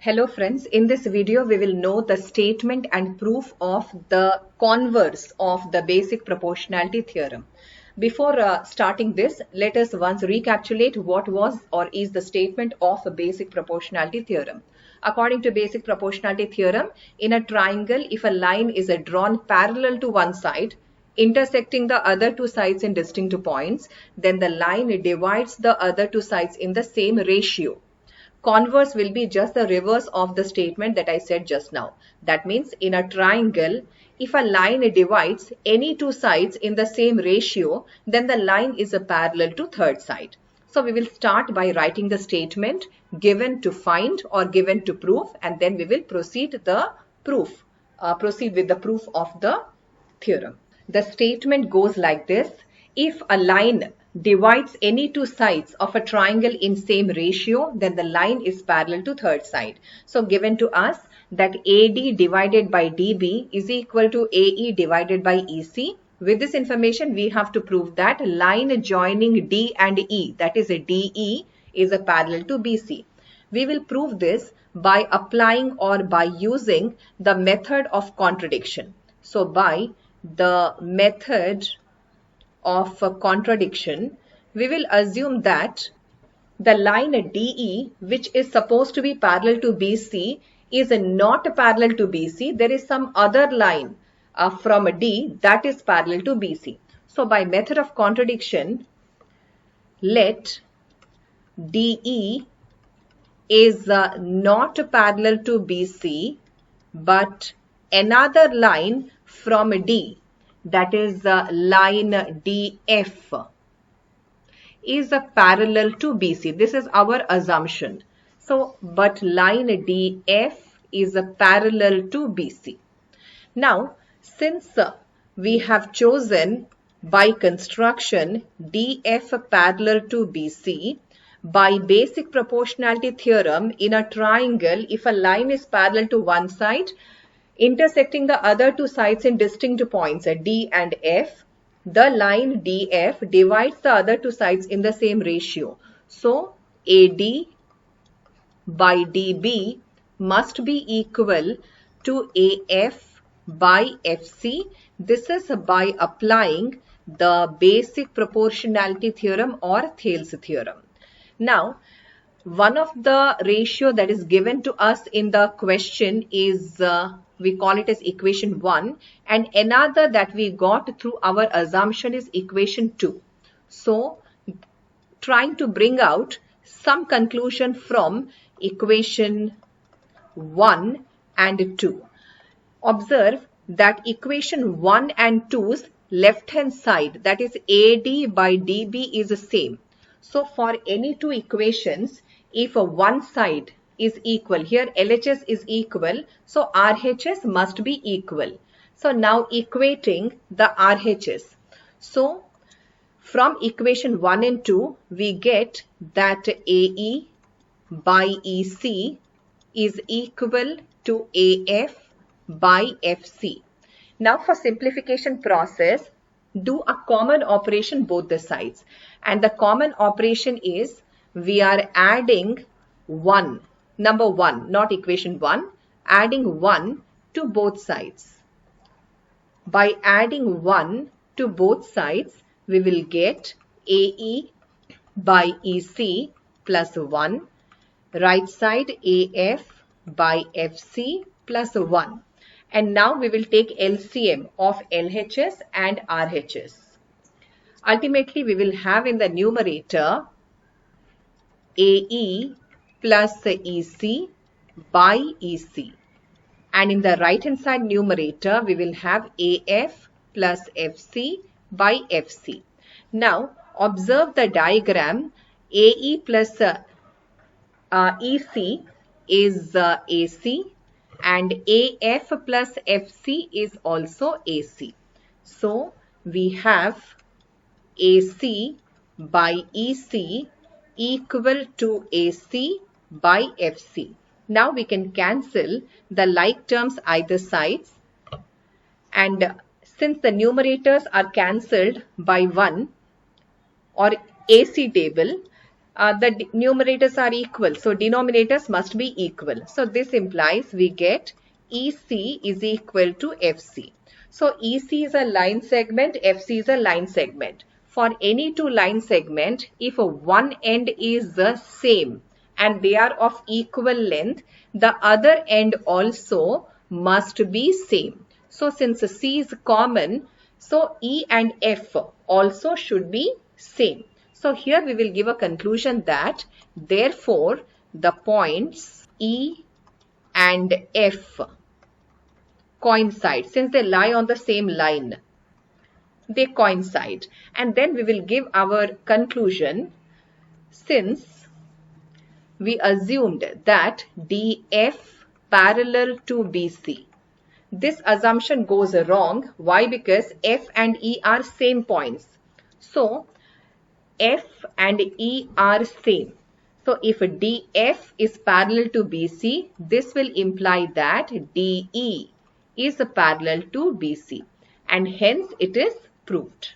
Hello friends, in this video we will know the statement and proof of the converse of the basic proportionality theorem. Before starting this, let us once recapitulate what was or is the statement of a basic proportionality theorem. According to basic proportionality theorem, in a triangle, if a line is drawn parallel to one side, intersecting the other two sides in distinct points, then the line divides the other two sides in the same ratio. Converse will be just the reverse of the statement that I said just now. That means in a triangle, if a line divides any two sides in the same ratio, then the line is a parallel to third side. So we will start by writing the statement given to find or given to prove, and then we will proceed with the proof of the theorem. The statement goes like this: if a line divides any two sides of a triangle in same ratio, then the line is parallel to third side. So given to us that AD divided by DB is equal to AE divided by EC. With this information, we have to prove that line joining D and E, that is a DE, is a parallel to BC. We will prove this by applying or by using the method of contradiction. So by the method of contradiction, we will assume that the line DE, which is supposed to be parallel to BC, is not parallel to BC. There is some other line from D that is parallel to BC. So by method of contradiction, let DE is not parallel to BC, but another line from D, that is line DF, is a parallel to BC. This is our assumption. So, but line DF is a parallel to BC. Now, since we have chosen by construction DF parallel to BC, by basic proportionality theorem, in a triangle, if a line is parallel to one side, intersecting the other two sides in distinct points D and F, the line DF divides the other two sides in the same ratio. So AD by DB must be equal to AF by FC. This is by applying the basic proportionality theorem or Thales theorem. Now, one of the ratio that is given to us in the question is we call it as equation 1, and another that we got through our assumption is equation 2. So trying to bring out some conclusion from equation 1 and 2. Observe that equation 1 and 2's left hand side, that is AD by DB, is the same. So for any two equations, if one side is equal, here LHS is equal, so RHS must be equal. So now equating the RHS. So from equation 1 and 2, we get that AE by EC is equal to AF by FC. Now for simplification process, do a common operation both the sides. And the common operation is we are adding 1, number 1, not equation 1, adding 1 to both sides. By adding 1 to both sides, we will get AE by EC plus 1, right side AF by FC plus 1. And now we will take LCM of LHS and RHS. Ultimately, we will have in the numerator AE plus EC by EC. And in the right hand side numerator, we will have AF plus FC by FC. Now, observe the diagram. AE plus EC is AC, and AF plus FC is also AC. So, we have AC by EC equal to AC by FC. Now we can cancel the like terms either sides, and since the numerators are cancelled by 1 or AC table, the numerators are equal, so denominators must be equal. So this implies we get EC is equal to FC. So EC is a line segment, FC is a line segment. For any two line segment, if one end is the same and they are of equal length, the other end also must be same. So since C is common, so E and F also should be same. So here we will give a conclusion that therefore the points E and F coincide. Since they lie on the same line, they coincide. And then we will give our conclusion since we assumed that DF parallel to BC. This assumption goes wrong. Why? Because F and E are same points. So F and E are same. So if DF is parallel to BC, this will imply that DE is parallel to BC, and hence it is proved.